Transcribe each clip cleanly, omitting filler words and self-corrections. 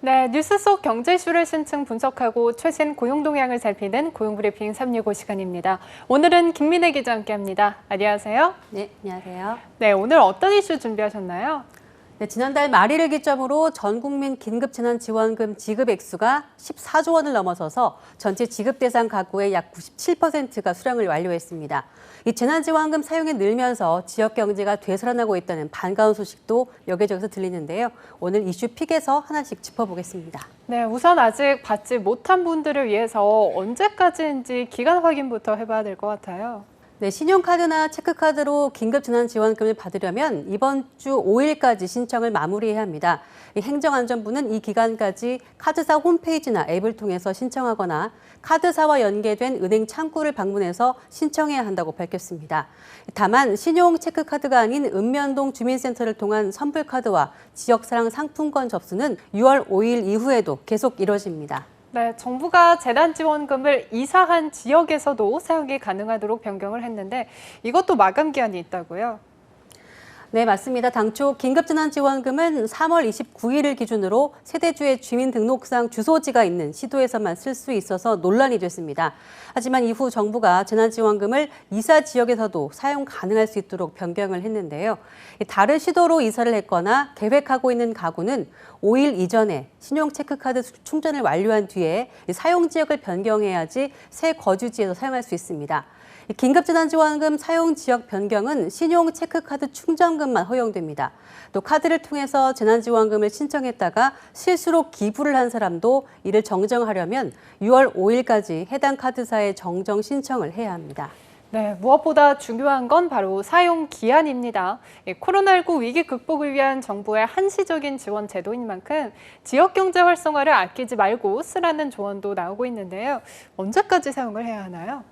네, 뉴스 속 경제 이슈를 심층 분석하고 최신 고용 동향을 살피는 고용브리핑 365 시간입니다. 오늘은 김민혜 기자와 함께합니다. 안녕하세요. 네, 안녕하세요. 네, 오늘 어떤 이슈 준비하셨나요? 네, 지난달 말일을 기점으로 전 국민 긴급재난지원금 지급 액수가 14조 원을 넘어서서 전체 지급 대상 가구의 약 97%가 수령을 완료했습니다. 이 재난지원금 사용이 늘면서 지역 경제가 되살아나고 있다는 반가운 소식도 여기저기서 들리는데요. 오늘 이슈 픽에서 하나씩 짚어보겠습니다. 네, 우선 아직 받지 못한 분들을 위해서 언제까지인지 기간 확인부터 해봐야 될 것 같아요. 네, 신용카드나 체크카드로 긴급재난지원금을 받으려면 이번 주 5일까지 신청을 마무리해야 합니다. 행정안전부는 이 기간까지 카드사 홈페이지나 앱을 통해서 신청하거나 카드사와 연계된 은행 창구를 방문해서 신청해야 한다고 밝혔습니다. 다만 신용 체크카드가 아닌 읍면동 주민센터를 통한 선불카드와 지역사랑 상품권 접수는 6월 5일 이후에도 계속 이뤄집니다. 네, 정부가 재난지원금을 이사한 지역에서도 사용이 가능하도록 변경을 했는데 이것도 마감 기한이 있다고요? 네, 맞습니다. 당초 긴급재난지원금은 3월 29일을 기준으로 세대주의 주민등록상 주소지가 있는 시도에서만 쓸 수 있어서 논란이 됐습니다. 하지만 이후 정부가 재난지원금을 이사 지역에서도 사용 가능할 수 있도록 변경을 했는데요. 다른 시도로 이사를 했거나 계획하고 있는 가구는 5일 이전에 신용체크카드 충전을 완료한 뒤에 사용 지역을 변경해야지 새 거주지에서 사용할 수 있습니다. 긴급재난지원금 사용 지역 변경은 신용 체크카드 충전금만 허용됩니다. 또 카드를 통해서 재난지원금을 신청했다가 실수로 기부를 한 사람도 이를 정정하려면 6월 5일까지 해당 카드사에 정정 신청을 해야 합니다. 네, 무엇보다 중요한 건 바로 사용 기한입니다. 코로나19 위기 극복을 위한 정부의 한시적인 지원 제도인 만큼 지역 경제 활성화를 아끼지 말고 쓰라는 조언도 나오고 있는데요. 언제까지 사용을 해야 하나요?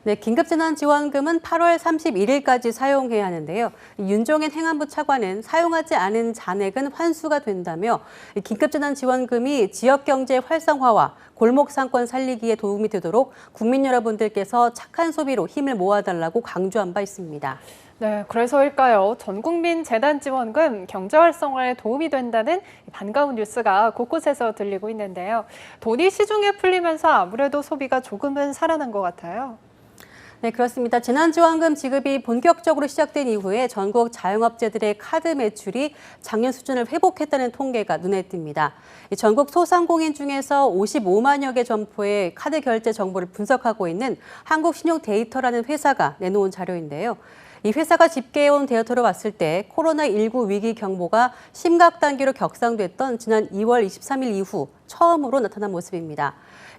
네, 긴급재난지원금은 8월 31일까지 사용해야 하는데요. 윤종현 행안부 차관은 사용하지 않은 잔액은 환수가 된다며 긴급재난지원금이 지역경제 활성화와 골목상권 살리기에 도움이 되도록 국민 여러분들께서 착한 소비로 힘을 모아달라고 강조한 바 있습니다. 네, 그래서일까요? 전 국민 재난지원금 경제 활성화에 도움이 된다는 반가운 뉴스가 곳곳에서 들리고 있는데요. 돈이 시중에 풀리면서 아무래도 소비가 조금은 살아난 것 같아요. 네, 그렇습니다. 재난지원금 지급이 본격적으로 시작된 이후에 전국 자영업체들의 카드 매출이 작년 수준을 회복했다는 통계가 눈에 띕니다. 전국 소상공인 중에서 55만여 개 점포의 카드 결제 정보를 분석하고 있는 한국신용데이터라는 회사가 내놓은 자료인데요. 이 회사가 집계해온 데이터로 봤을 때 코로나19 위기 경보가 심각 단계로 격상됐던 지난 2월 23일 이후 처음으로 나타난 모습입니다.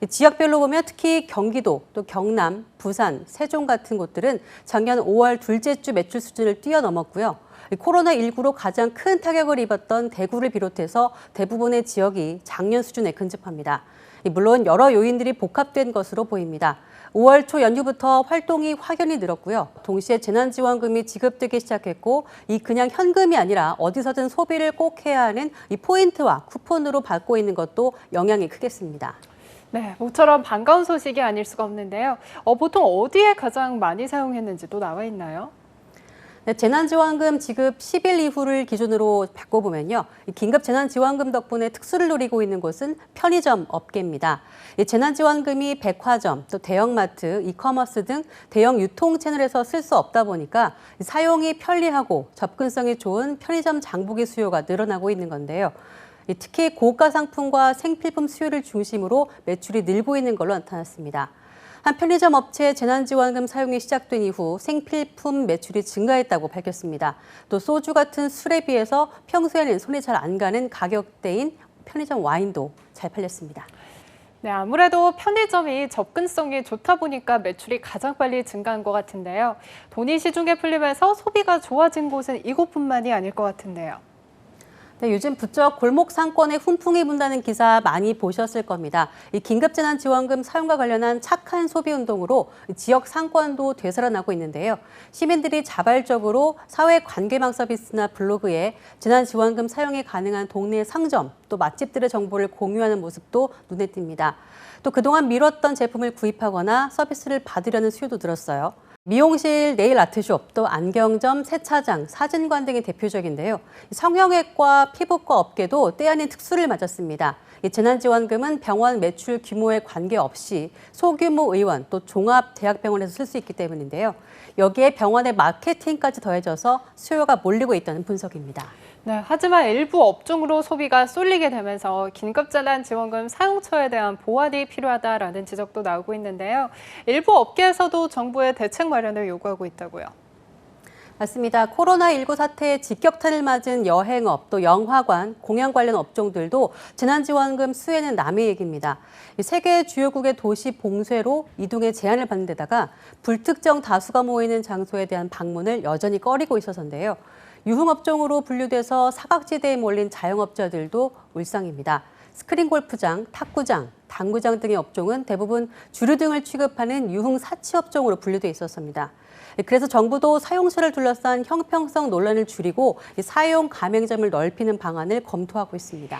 지역별로 보면 특히 경기도, 또 경남, 부산, 세종 같은 곳들은 작년 5월 둘째 주 매출 수준을 뛰어넘었고요. 코로나19로 가장 큰 타격을 입었던 대구를 비롯해서 대부분의 지역이 작년 수준에 근접합니다. 물론 여러 요인들이 복합된 것으로 보입니다. 5월 초 연휴부터 활동이 확연히 늘었고요. 동시에 재난지원금이 지급되기 시작했고 이 그냥 현금이 아니라 어디서든 소비를 꼭 해야 하는 이 포인트와 쿠폰으로 받고 있는 것도 영향이 크겠습니다. 네, 모처럼 반가운 소식이 아닐 수가 없는데요. 보통 어디에 가장 많이 사용했는지도 나와 있나요? 네, 재난지원금 지급 10일 이후를 기준으로 바꿔보면요. 긴급재난지원금 덕분에 특수를 누리고 있는 곳은 편의점 업계입니다. 재난지원금이 백화점, 또 대형마트, 이커머스 등 대형 유통 채널에서 쓸 수 없다 보니까 사용이 편리하고 접근성이 좋은 편의점 장보기 수요가 늘어나고 있는 건데요. 특히 고가 상품과 생필품 수요를 중심으로 매출이 늘고 있는 걸로 나타났습니다. 한 편의점 업체의 재난지원금 사용이 시작된 이후 생필품 매출이 증가했다고 밝혔습니다. 또 소주 같은 술에 비해서 평소에는 손이 잘 안 가는 가격대인 편의점 와인도 잘 팔렸습니다. 네, 아무래도 편의점이 접근성이 좋다 보니까 매출이 가장 빨리 증가한 것 같은데요. 돈이 시중에 풀리면서 소비가 좋아진 곳은 이곳뿐만이 아닐 것 같은데요. 네, 요즘 부쩍 골목 상권에 훈풍이 분다는 기사 많이 보셨을 겁니다. 이 긴급재난지원금 사용과 관련한 착한 소비 운동으로 지역 상권도 되살아나고 있는데요. 시민들이 자발적으로 사회관계망 서비스나 블로그에 재난지원금 사용이 가능한 동네 상점, 또 맛집들의 정보를 공유하는 모습도 눈에 띕니다. 또 그동안 미뤘던 제품을 구입하거나 서비스를 받으려는 수요도 늘었어요. 미용실, 네일 아트숍, 또 안경점, 세차장, 사진관 등이 대표적인데요. 성형외과, 피부과 업계도 때 아닌 특수를 맞았습니다. 이 재난지원금은 병원 매출 규모에 관계없이 소규모 의원 또 종합대학병원에서 쓸 수 있기 때문인데요. 여기에 병원의 마케팅까지 더해져서 수요가 몰리고 있다는 분석입니다. 네, 하지만 일부 업종으로 소비가 쏠리게 되면서 긴급재난지원금 사용처에 대한 보완이 필요하다라는 지적도 나오고 있는데요. 일부 업계에서도 정부의 대책 마련을 요구하고 있다고요. 맞습니다. 코로나19 사태에 직격탄을 맞은 여행업, 또 영화관, 공연 관련 업종들도 재난지원금 수혜는 남의 얘기입니다. 세계 주요국의 도시 봉쇄로 이동에 제한을 받는 데다가 불특정 다수가 모이는 장소에 대한 방문을 여전히 꺼리고 있어서인데요. 유흥업종으로 분류돼서 사각지대에 몰린 자영업자들도 울상입니다. 스크린 골프장, 탁구장, 당구장 등의 업종은 대부분 주류 등을 취급하는 유흥 사치업종으로 분류돼 있었습니다. 그래서 정부도 사용처를 둘러싼 형평성 논란을 줄이고 사용 가맹점을 넓히는 방안을 검토하고 있습니다.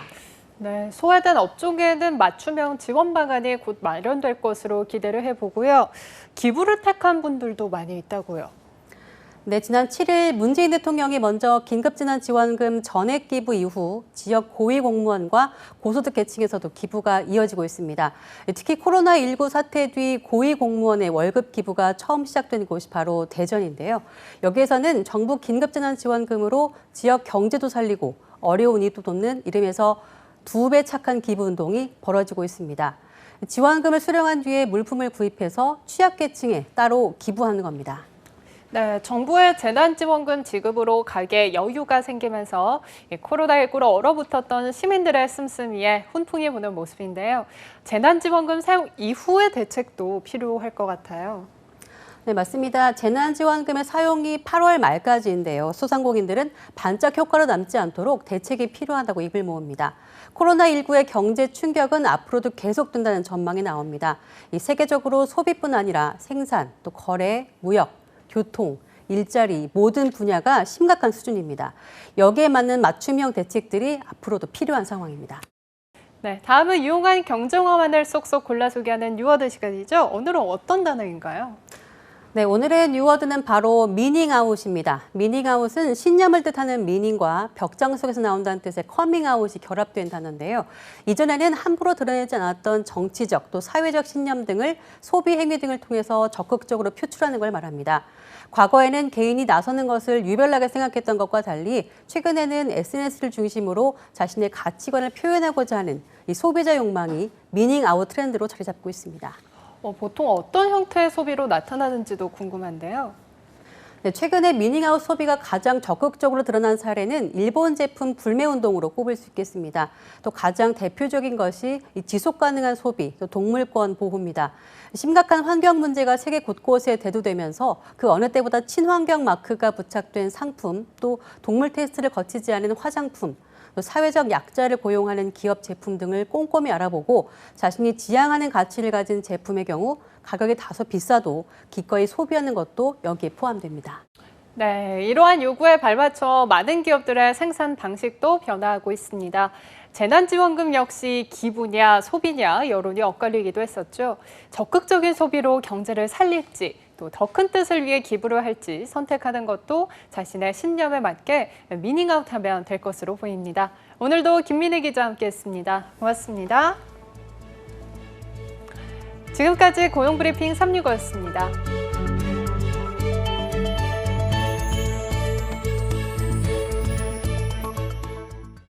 네, 소외된 업종에는 맞춤형 지원 방안이 곧 마련될 것으로 기대를 해보고요. 기부를 택한 분들도 많이 있다고요. 네, 지난 7일 문재인 대통령이 먼저 긴급재난지원금 전액 기부 이후 지역 고위공무원과 고소득 계층에서도 기부가 이어지고 있습니다. 특히 코로나19 사태 뒤 고위공무원의 월급 기부가 처음 시작된 곳이 바로 대전인데요. 여기에서는 정부 긴급재난지원금으로 지역 경제도 살리고 어려운 이도 돕는 이름에서 2배 착한 기부 운동이 벌어지고 있습니다. 지원금을 수령한 뒤에 물품을 구입해서 취약계층에 따로 기부하는 겁니다. 네, 정부의 재난지원금 지급으로 가게 여유가 생기면서 코로나19로 얼어붙었던 시민들의 씀씀이에 훈풍이 부는 모습인데요. 재난지원금 사용 이후의 대책도 필요할 것 같아요. 네, 맞습니다. 재난지원금의 사용이 8월 말까지인데요. 소상공인들은 반짝 효과로 남지 않도록 대책이 필요하다고 입을 모읍니다. 코로나19의 경제 충격은 앞으로도 계속된다는 전망이 나옵니다. 이 세계적으로 소비뿐 아니라 생산, 또 거래, 무역, 교통, 일자리 모든 분야가 심각한 수준입니다. 여기에 맞는 맞춤형 대책들이 앞으로도 필요한 상황입니다. 네, 다음은 유용한 경정어만을 쏙쏙 골라 소개하는 뉴워드 시간이죠. 오늘은 어떤 단어인가요? 네, 오늘의 뉴워드는 바로 미닝아웃입니다. 미닝아웃은 신념을 뜻하는 미닝과 벽장 속에서 나온다는 뜻의 커밍아웃이 결합된 단어인데요. 이전에는 함부로 드러내지 않았던 정치적 또 사회적 신념 등을 소비 행위 등을 통해서 적극적으로 표출하는 걸 말합니다. 과거에는 개인이 나서는 것을 유별나게 생각했던 것과 달리 최근에는 SNS를 중심으로 자신의 가치관을 표현하고자 하는 이 소비자 욕망이 미닝아웃 트렌드로 자리 잡고 있습니다. 보통 어떤 형태의 소비로 나타나는지도 궁금한데요. 네, 최근에 미닝아웃 소비가 가장 적극적으로 드러난 사례는 일본 제품 불매운동으로 꼽을 수 있겠습니다. 또 가장 대표적인 것이 이 지속 가능한 소비, 또 동물권 보호입니다. 심각한 환경 문제가 세계 곳곳에 대두되면서 그 어느 때보다 친환경 마크가 부착된 상품, 또 동물 테스트를 거치지 않은 화장품, 또 사회적 약자를 고용하는 기업 제품 등을 꼼꼼히 알아보고 자신이 지향하는 가치를 가진 제품의 경우 가격이 다소 비싸도 기꺼이 소비하는 것도 여기에 포함됩니다. 네, 이러한 요구에 발맞춰 많은 기업들의 생산 방식도 변화하고 있습니다. 재난지원금 역시 기부냐 소비냐 여론이 엇갈리기도 했었죠. 적극적인 소비로 경제를 살릴지 또 더 큰 뜻을 위해 기부를 할지 선택하는 것도 자신의 신념에 맞게 미닝아웃하면 될 것으로 보입니다. 오늘도 김민희 기자와 함께했습니다. 고맙습니다. 지금까지 고용브리핑 365였습니다.